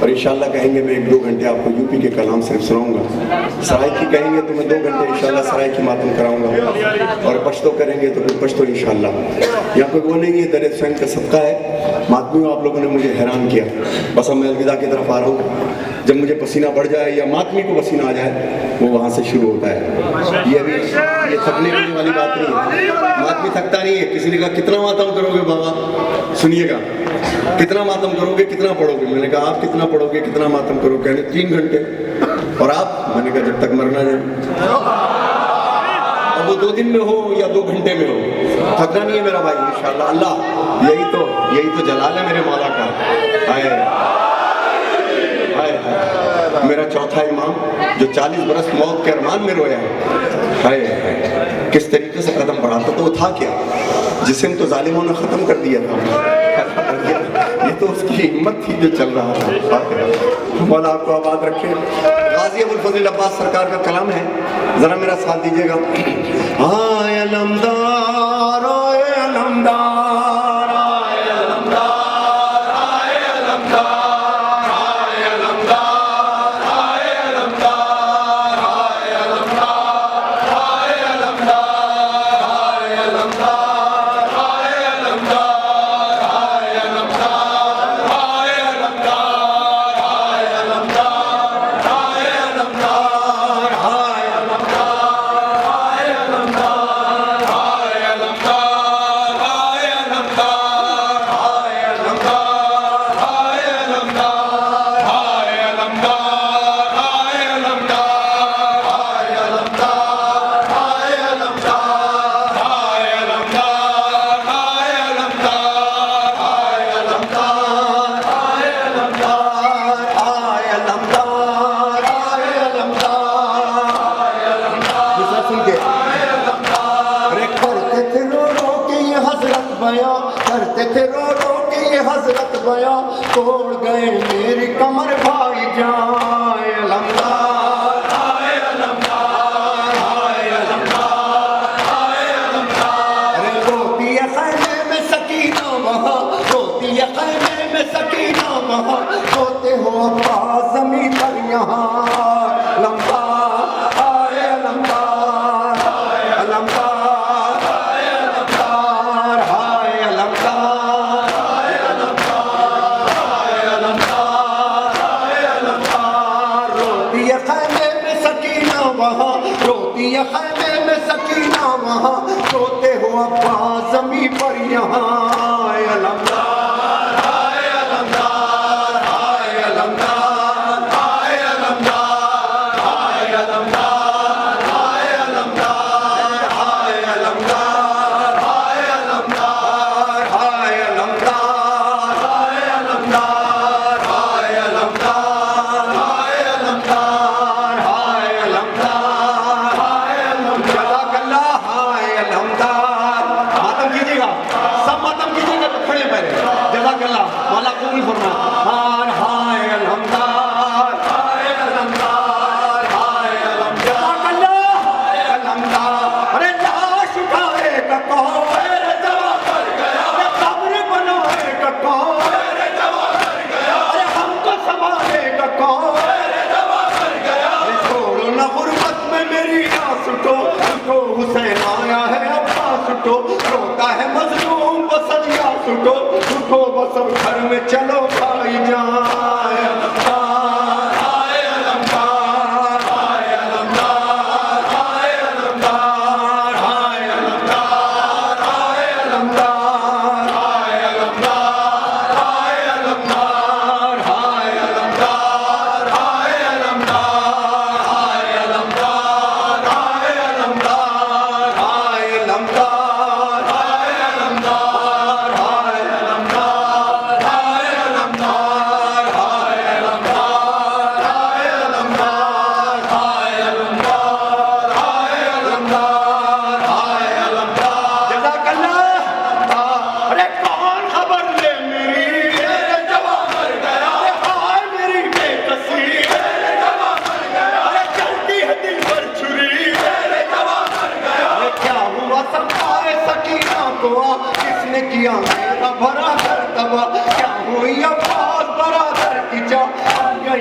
اور انشاءاللہ کہیں گے میں 1-2 گھنٹے آپ کو یوپی کے کلام صرف سناؤں گا، سرائکی کہیں گے تو میں 2 گھنٹے انشاءاللہ سرائکی ماتم کراؤں گا، اور پشتو کریں گے تو پھر پشتو انشاءاللہ۔ یہاں کوئی وہ نہیں ہے، درد سنگ کا صدقہ ہے۔ ماتمیوں آپ لوگوں نے مجھے حیران کیا، بس اب میں الوداع کی طرف آ رہا ہوں۔ جب مجھے پسینہ بڑھ جائے یا ماتمی کو پسینہ آ جائے وہ وہاں سے شروع ہوتا ہے۔ یہ تھکنے والی بات نہیں ہے، ماتمی تھکتا نہیں ہے۔ کسی نے کہا کتنا ماتم کرو گے بابا؟ سنیے گا، کتنا ماتم کرو گے، کتنا پڑھو گے؟ میں نے کہا آپ کتنا پڑھو گے، کتنا ماتم کرو گے؟ کہنے 3 گھنٹے۔ اور آپ؟ میں نے کہا جب تک مرنا جائے، اب وہ 2 دن میں ہو یا 2 گھنٹے میں ہو، تھکنا نہیں ہے میرا بھائی انشاءاللہ۔ اللہ یہی تو جلال ہے میرے مولا کا۔ میرا چوتھا امام جو 40 برس موت کے ارمان میں رویا ہے، کس طریقے سے قدم بڑھاتا تو وہ تھا کیا؟ جسم تو ظالموں نے ختم کر دیا تھا، یہ تو اس کی ہمت تھی جو چل رہا تھا۔ مولا آپ کو آباد رکھے۔ غازی ابوالفضل عباس سرکار کا کلام ہے، ذرا میرا ساتھ دیجیے گا۔ آئے علمدار، آئے علمدار، آئے علمدار، آئے علمدار، کرتے تھے رو رو کے یہ حضرت بیاں، توڑ گئے میری کمر بھائی جان۔ علمدار، آئے علمدار، آئے علمدار، آئے علمدار۔ ارے روتی ہے خیمے میں سکینہ وہاں، روتی ہے خیمے میں سکینہ وہاں، سوتے ہو عباس زمین پر یہاں۔ علمدار، آئے علمدار، آئے علمدار، روتی ہے خیمے میں سکینہ وہاں، سوتے ہو عباس زمین پر یہاں۔ آئے علمدار، آئے علمدار، آئے علمدار، آئے علمدار، آئے علمدار، آئے علمدار، آئے علمدار، آئے علمدار، آئے علمدار، آئے علمدار، آئے علمدار، آئے علمدار، آئے علمدار۔ ماتم کیجیے گا، سب ماتم کیجیے گا تو کھڑے پہلے۔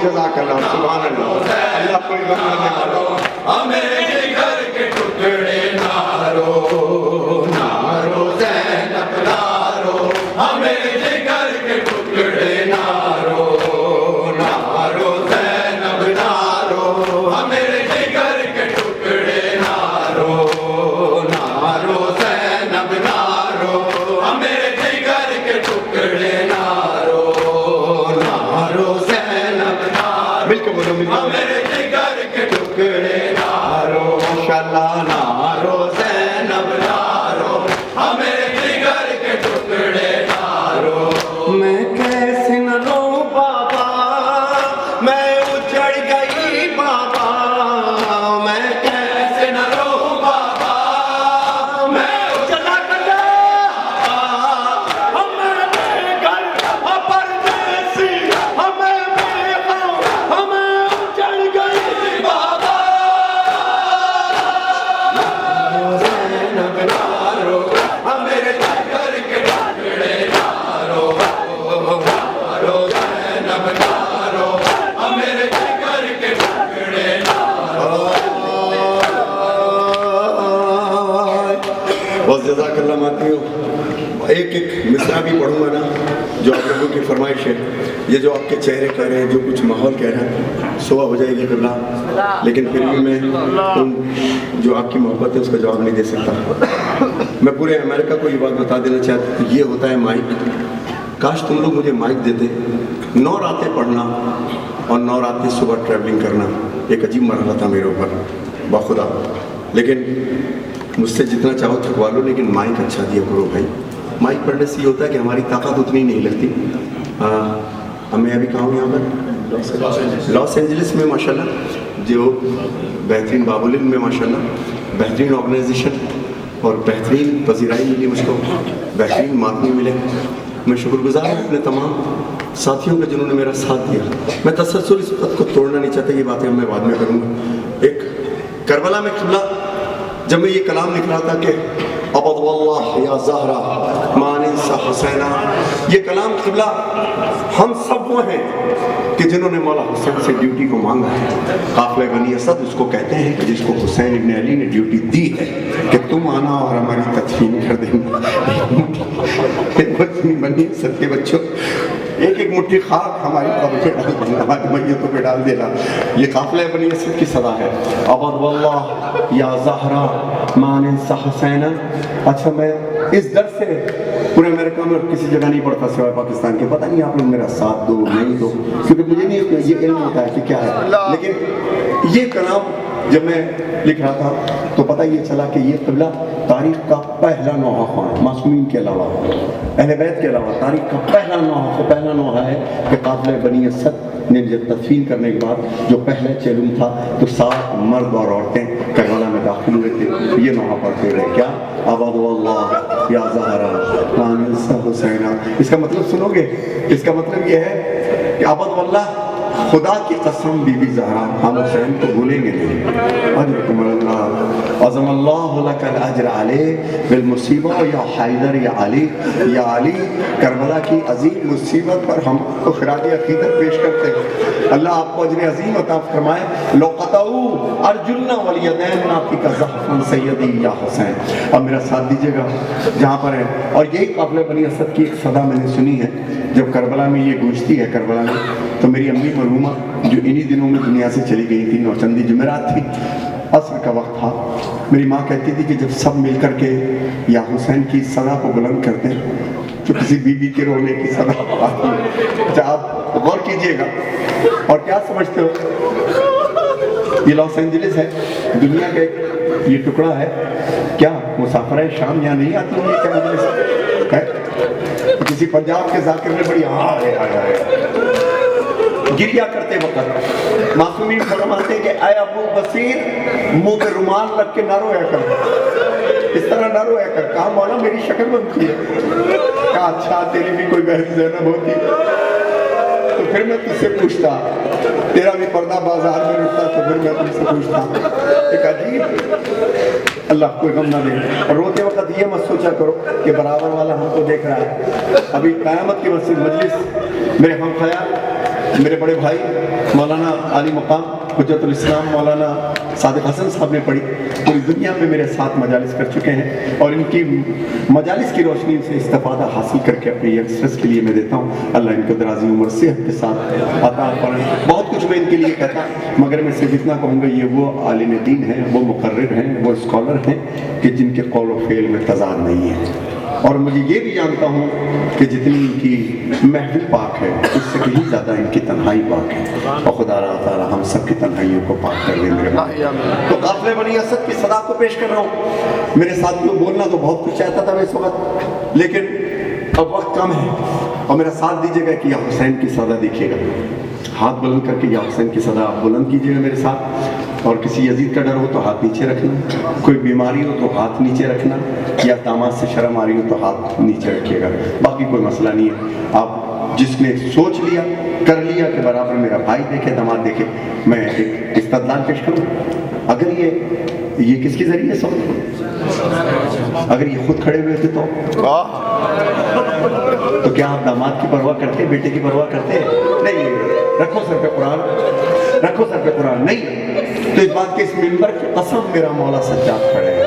جزاک اللہ سبحان اللہ اللہ کوئی غم نہ دے مارو ہمیں جگر کے ٹکڑے نارو نارو زینب نارو ہمیں جگر کے ٹکڑے نارو نارو زینب نارو ہمیں جگر کے ٹکڑے نارو نارو زینب نارو ہمیں جگر کے ٹکڑے نارو نارو زینب نارو مل کے بولو ہمیں جگر کے ٹکڑے نارو انشاءاللہ نارو زینب نارو ہمیں جگر کے ٹکڑے نارو میں کیسے نہ رو بابا میں اجڑ گئی بابا میں کیسے نہ رو بابا میں چلا گیا ہمیں گھر پردیسی ہمیں ہمیں اجڑ گئی بابا زینب نارو ہمیں جگر کے ٹکڑے نارو نارو زینب نارو ہمیں جگر کے ٹکڑے نارو بہت جزاک اللہ ماتی ہو ایک ایک مصرع بھی پڑھوں گا نا جو آپ لوگوں کی فرمائش ہے یہ جو آپ کے چہرے کہہ رہے ہیں جو کچھ ماحول کہہ رہا ہے صبح ہو جائے گی قبلہ لیکن پھر بھی میں ان جو آپ کی محبت ہے اس کا جواب نہیں دے سکتا میں پورے امریکہ کو یہ بات بتا دینا چاہتا ہوں یہ ہوتا ہے مائک کاش تم لوگ مجھے مائک دیتے 9 راتیں پڑھنا اور 9 راتیں صبح ٹریولنگ کرنا ایک عجیب مرحلہ تھا میرے اوپر بخدا لیکن مجھ سے جتنا چاہو تھکوا لو لیکن مائک اچھا دیا کرو بھائی مائک پڑھنے سے یہ ہوتا ہے کہ ہماری طاقت اتنی نہیں لگتی میں ابھی کہاں ہوں یہاں پر لاس اینجلس میں ماشاءاللہ جو بہترین بابولن میں ماشاءاللہ بہترین آرگنائزیشن اور بہترین پذیرائی ملی مجھ کو بہترین ماتمی ملے میں شکر گزار ہوں اپنے تمام ساتھیوں کا جنہوں نے میرا ساتھ دیا میں تسلسل اس وقت کو توڑنا نہیں چاہتا یہ باتیں میں بعد میں کروں گا ایک کربلا میں قبلہ جب میں یہ کلام لکھ رہا تھا کہ عبد واللہ یا زہرا مانسا حسینہ یہ کلام قبلہ ہم سب وہ ہیں کہ جنہوں نے مولا حسین سے ڈیوٹی کو مانگا ہے قافلہ بنی اسد اس کو کہتے ہیں کہ جس کو حسین ابن علی نے ڈیوٹی دی ہے کہ تم آنا اور ہماری تدفین کر دینا بنی اسد کے بچوں ایک ایک مٹھی خاک ہماری قبر پہ ڈال دینا ہماری میتوں پہ ڈال دینا یہ قافلہ بنی اسد کی صدا ہے عبد واللہ یا زہرا مانسا حسینہ اچھا میں اس ڈر سے پورے امریکہ میں کسی جگہ نہیں پڑھتا سوائے پاکستان کے پتہ نہیں آپ لوگ میرا ساتھ دو نہیں دو کیونکہ مجھے نہیں یہ علم ہوتا ہے کہ کیا ہے لیکن یہ کلام جب میں لکھ رہا تھا تو پتہ یہ چلا کہ یہ قبلہ تاریخ کا پہلا نوحہ خوان معصومین کے علاوہ اہل بیت کے علاوہ تاریخ کا پہلا نوحہ ہے کہ قافلہ بنی اسد نے جب تدفین کرنے کے بعد جو پہلے چیلون تھا تو 7 مرد اور عورتیں کربلا میں داخل ہوئے تھے یہ نوحہ پڑھتے رہے کیا عبد واللہ یا زہرا مانسا حسینہ اس کا مطلب سنو گے اس کا مطلب یہ ہے کہ عبد واللہ خدا کی قسم بی بی زہرا ہم حسین کو بھولیں گے نہیں اجرکم اللہ عظم اللہ لک الاجر علیہ بالمصیبہ یا حیدر یا علی کربلا کی عظیم مصیبت پر ہم کو خراج عقیدت پیش کرتے ہیں اللہ آپ کو اجر عظیم عطا فرمائے لو قطعوا ارجلنا والیدین فیک زحفا سیدی یا حسین اب میرا ساتھ دیجیے گا جہاں پر ہے اور یہی قافلہ بنی اسد کی ایک صدا میں نے سنی ہے جب کربلا میں یہ گونجتی ہے کربلا میں تو میری امی مرحومہ جو انہی دنوں میں دنیا سے چلی گئی تھی نوچندی جمعرات تھی عصر کا وقت تھا میری ماں کہتی تھی کہ جب سب مل کر کے یا حسین کی صدا کو بلند کرتے ہیں تو کسی بی بی کے رونے کی صدا آتی ہے اچھا آپ غور کیجئے گا اور کیا سمجھتے ہو یہ لاس اینجلس ہے دنیا کا ایک یہ ٹکڑا ہے کیا مسافرہ شام یہاں نہیں آتی ہوں یہ کیا کسی پنجاب کے ذاکر نے بڑی گریا کرتے وقت معصومین فرماتے ہیں کہ اے ابو بصیر منہ پہ رومال رکھ کے نہ رویا کر اس طرح نہ رویا کر کہا مولا میری شکل بنتی ہے کہا اچھا تیری بھی کوئی بہن زینب ہوتی تو پھر میں تجھ سے پوچھتا تیرا بھی پردہ بازار میں رکھتا تو پھر میں تم سے پوچھتا ایک عجیب اللہ کوئی غم نہ دے اور روتے وقت یہ مت سوچا کرو کہ برابر والا ہم کو دیکھ رہا ہے ابھی قیامت کی مسجد مجلس میرے ہم خیال میرے بڑے بھائی مولانا علی مقام حجت الاسلام مولانا صادق حسن صاحب نے پڑھی، پوری دنیا میں میرے ساتھ مجالس کر چکے ہیں، اور ان کی مجالس کی روشنی سے استفادہ حاصل کر کے اپنے ینگسٹرز کے لیے میں دیتا ہوں۔ اللہ ان کو دراز عمر صحت کے ساتھ عطا فرمائے۔ بہت کچھ میں ان کے لیے کہتا، مگر میں صرف اتنا کہوں گا، یہ وہ عالم دین ہیں، وہ مقرر ہیں، وہ اسکالر ہیں کہ جن کے قول و فعل میں تضاد نہیں ہے، اور مجھے یہ بھی جانتا ہوں کہ جتنی ان کی محفل پاک ہے اس سے کہیں زیادہ ان کی تنہائی پاک ہے، اور خدا تعالیٰ ہم سب کی تنہائیوں کو پاک کر دے میرے بھائی۔ تو قافلہ بنی اسد کی صدا کو پیش کر رہا ہوں۔ میرے ساتھیوں بولنا تو بہت کچھ چاہتا تھا میں اس وقت، لیکن اب وقت کم ہے، اور میرا ساتھ دیجیے گا کہ یا حسین کی صدا دیکھیے گا، ہاتھ بلند کر کے یا حسین کی صدا بلند کیجیے گا میرے ساتھ، اور کسی یزید کا ڈر ہو تو ہاتھ نیچے رکھنا، کوئی بیماری ہو تو ہاتھ نیچے رکھنا، یا داماد سے شرم آ رہی ہو تو ہاتھ نیچے رکھیے گا، باقی کوئی مسئلہ نہیں ہے۔ آپ جس نے سوچ لیا کر لیا کہ برابر میرا بھائی دیکھے داماد دیکھے، میں ایک استدلال پیش کروں۔ اگر یہ کس کے ذریعے سب، اگر یہ خود کھڑے ہوئے تھے تو کیا آپ داماد کی پرواہ کرتے، بیٹے کی پرواہ کرتے؟ نہیں، رکھو سر پہ قرآن، رکھو سر پہ قرآن، نہیں تو اس بات کے اس منبر کی قسم میرا مولا سجاد کھڑے ہیں۔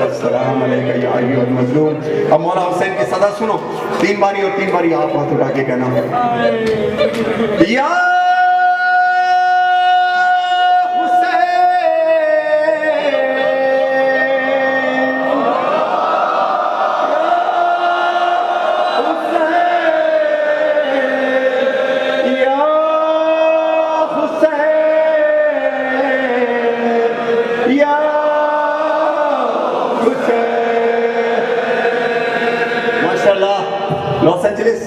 السلام علیکم یا ایھا المظلوم۔ اب مولا حسین کی صدا سنو، 3 باری اور 3 باری آپ ہاتھ اٹھا کے کہنا، یا لاس اینجلس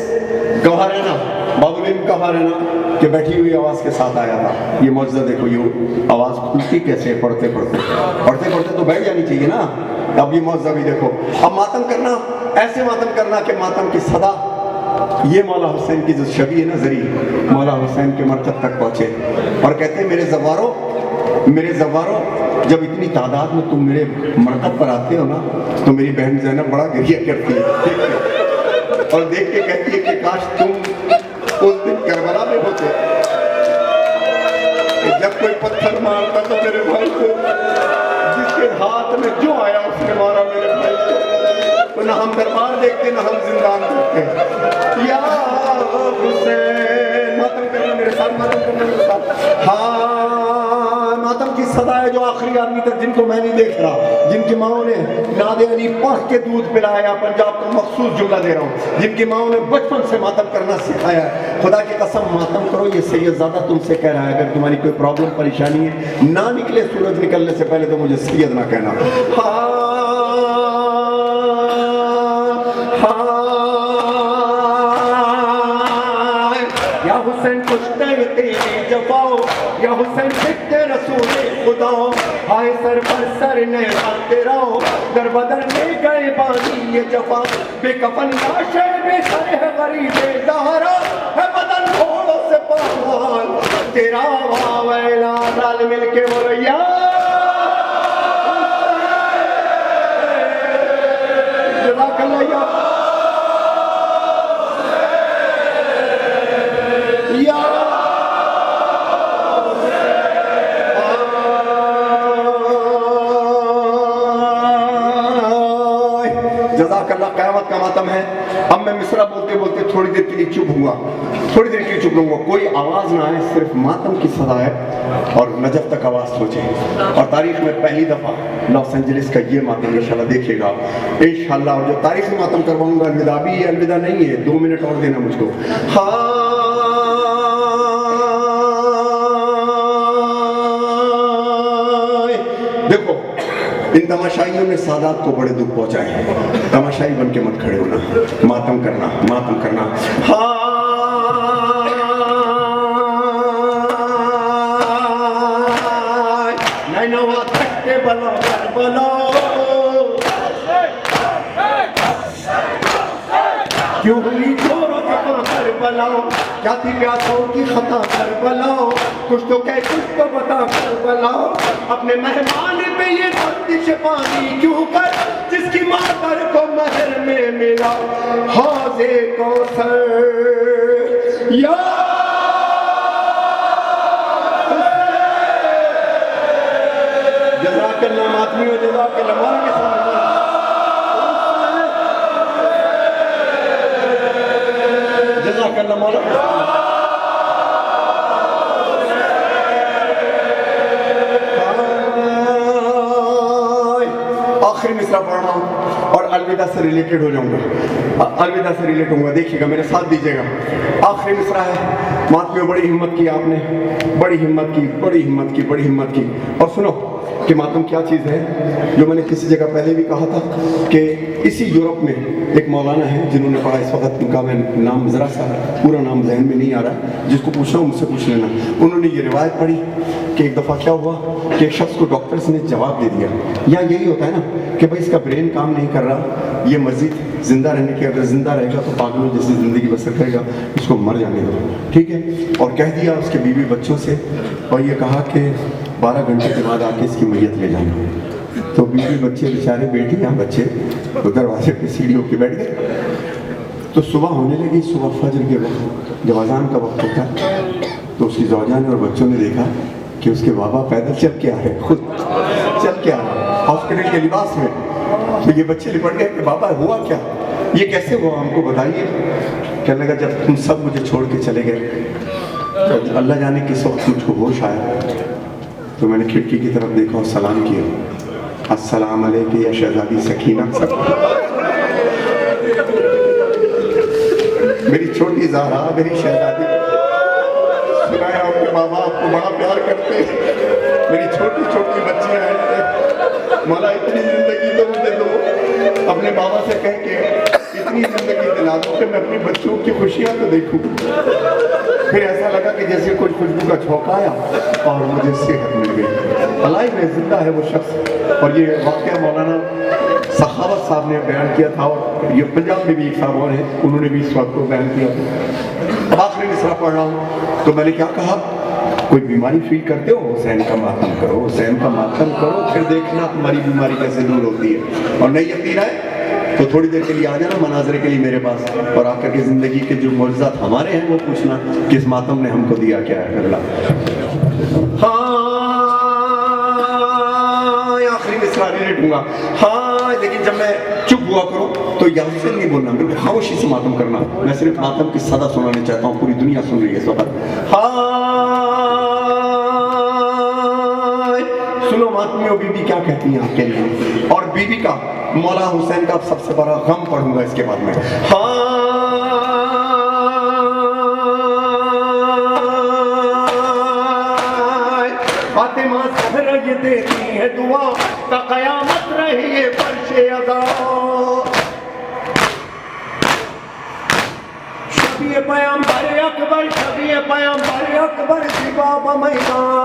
گواہ رہنا، بابولین گواہ رہنا کہ بیٹھی ہوئی آواز کے ساتھ آیا تھا۔ یہ معجزہ دیکھو، یہ آواز کھلتی کیسے پڑھتے پڑھتے تو بیٹھ جانی چاہیے نا۔ اب یہ معجزہ بھی دیکھو۔ اب ماتم کرنا، ایسے ماتم کرنا کہ ماتم کی صدا یہ مولا حسین کی جو شبیہ ہے نا، ذریع مولا حسین کے مرکز تک پہنچے، اور کہتے ہیں میرے زوارو جب اتنی تعداد میں تم میرے مرکز پر آتے ہو نا تو میری بہن زینب بڑا گریہ کرتی ہے اور دیکھ کے کہتی ہے کہ کاش تم اس دن کربلا میں ہوتے، جب کوئی پتھر مارتا تو میرے بھائی کو، جس کے ہاتھ میں جو آیا اس نے مارا میرے بھائی کو، تو نہ ہم دربار دیکھتے نہ ہم زندان دیکھتے۔ یا حسین، ماتم کرنا میرے ساتھ، ماتم کرنا میرے ساتھ۔ ہاں، ماتم کی صدا ہے جو آخری آدمی تک، جن کو میں نہیں دیکھ رہا، جن کی ماں نے ناد علی پڑھ کے دودھ پلایا، پنجاب کو مخصوص جملہ دے رہا ہوں، جن کی ماں نے بچپن سے ماتم کرنا سکھایا ہے۔ خدا کی قسم ماتم کرو، یہ سید زادہ تم سے کہہ رہا ہے، اگر تمہاری کوئی پرابلم پریشانی ہے، نہ نکلے سورج نکلنے سے پہلے تو مجھے سید نہ کہنا۔ یا حسین کچھ تیری جفاؤ، یا حسین سکتے رسول خدا، آئے سر پر سر نے آتے رہو، در بدر میں گئے بانی یہ جفا، بے کفن لاشے بے سر ہے غریب زہرا، ہے بدن گھوڑوں سے پہوان تیرا واویلا، رال مل کے وریا جزاک اللہ یا جزاک اللہ۔ قیامت کا ماتم ہے۔ اب میں مصرع بولتے بولتے تھوڑی دیر کے لیے چپ ہوں گا، تھوڑی دیر کے لیے چپ رہوں گا، کوئی آواز نہ آئے، صرف ماتم کی صدا ہے، اور نجف تک آواز پہنچے۔ اور تاریخ میں پہلی دفعہ لاس اینجلس کا یہ ماتم انشاءاللہ دیکھیے گا انشاءاللہ، اور جو تاریخی ماتم کرواؤں گا، الوداع بھی یہ الوداع نہیں ہے، 2 منٹ اور دینا مجھ کو۔ ہاں دیکھو، ان تماشائیوں نے سادات کو بڑے دکھ پہنچائے ہیں، تماشائی بن کے مت کھڑے ہونا، ماتم کرنا، ماتم کرنا۔ نینوا تھکتے بلا کربلا، کیوں ہوئی چوروں کے کہاں کربلا، کیا تھی پیاسوں کی خطا کربلا، کچھ تو کہہ کچھ تو بتا کربلا، اپنے مہمان پہ یہ بندش پانی کیوں کر، جس کی مادر کو مہر میں ملا حوض کوثر۔ یا آخری مصرع پڑھ رہا ہوں اور الوداع سے ریلیٹڈ ہو جاؤں گا، الوداع سے ریلیٹ ہوں گا، دیکھیے گا میرے ساتھ دیجیے گا۔ آخری مصرع ہے، ماتمیوں بڑی ہمت کی آپ نے، بڑی ہمت کی، بڑی ہمت کی، بڑی ہمت کی۔ اور سنو کہ ماتم کیا چیز ہے، جو میں نے کسی جگہ پہلے بھی کہا تھا کہ اسی یورپ میں ایک مولانا ہے جنہوں نے پڑھا، اس وقت ان کا میں نام ذرا سا پورا نام ذہن میں نہیں آ رہا، جس کو پوچھنا ہوں مجھ سے پوچھ لینا۔ انہوں نے یہ روایت پڑھی کہ ایک دفعہ کیا ہوا کہ ایک شخص کو ڈاکٹرز نے جواب دے دیا، یا یہی ہوتا ہے نا کہ بھائی اس کا برین کام نہیں کر رہا، یہ مزید زندہ رہنے کی، اگر زندہ رہے گا تو پاگلوں جیسی زندگی بسر کرے گا، اس کو مر جانے دو، ٹھیک ہے۔ اور کہہ دیا اس کے بیوی بچوں سے، اور یہ کہا کہ 12 گھنٹے کے بعد آ کے اس کی میت لے جانا۔ تو بیوی بچے بیچارے، بیٹی یا بچے وہ دروازے پہ سیڑھیوں کے بیٹھ گئے۔ تو صبح ہونے لگی، صبح فجر کے وقت جب اذان کا وقت ہوتا تو اس کی زوجہ نے اور بچوں نے دیکھا کہ اس کے بابا پیدل چل کے آ رہے، خود چل کے آ رہے ہاسپٹل کے لباس میں۔ تو یہ بچے لپٹ گئے کہ بابا ہوا کیا، یہ کیسے ہوا، ہم کو بتائیے۔ کہنے لگا جب تم سب مجھے چھوڑ کے چلے گئے تو اللہ جانے کس وقت مجھ کو ہوش آیا، تو میں نے کھڑکی کی طرف دیکھا اور سلام کیا، السلام علیکم یا شہزادی سکینہ۔ میری چھوٹی زہرا، میری شہزادی، سنا ہے آپ کے بابا آپ کو بڑا پیار کرتے ہیں، میری چھوٹی چھوٹی بچیاں ہیں، مولا اتنی زندگی تو مجھے دو، اپنے بابا سے کہہ کے اتنی زندگی دلا دو کہ میں اپنی بچوں کی خوشیاں تو دیکھوں۔ پھر ایسا لگا کہ جیسے کوئی خوشبو کا جھونکا آیا اور مجھے صحت مل گئی، اللہ میں زندہ ہے وہ شخص۔ اور یہ واقعہ مولانا سخاوت صاحب نے بیان کیا تھا، اور یہ پنجاب میں بھی ایک صاحب اور ہیں، انہوں نے بھی اس وقت کو بیان کیا تھا۔ اب آخری مصرع پڑھ رہا ہوں تو میں نے کیا کہا، کوئی بیماری فیل کرتے ہو حسین کا ماتم کرو، حسین کا ماتم کرو، پھر دیکھنا تمہاری بیماری کیسے دور ہوتی ہے۔ اور نہیں یقین ہے تو تھوڑی دیر کے لیے آ جانا مناظرے کے لیے میرے پاس، اور آ کر کے زندگی کے جو معجزات ہمارے ہیں وہ پوچھنا کہ اس ماتم نے ہم کو دیا کیا ہے۔ اللہ آخری مصرع ریلیٹ ہوں گا، ہاں، لیکن جب میں چپ ہوا کروں تو یہاں سے نہیں بولنا، بالکل خاموشی سے ماتم کرنا۔ میں صرف ماتم کی صدا سنانے چاہتا ہوں، پوری دنیا سن رہی ہے اس وقت۔ ہاں سنو ماتمیوں، بی بی کیا کہتی ہیں آپ کے لیے، اور بی بی کا مولا حسین کا سب سے بڑا غم پڑھوں گا اس کے بعد میں۔ ہاں فاطمہ زہرا یہ دیتی ہے دعا، تا قیامت رہی ہے فرش ادا، شفیع پیامبر اکبر، شفیع پیامبر اکبر، زیبا بمیدان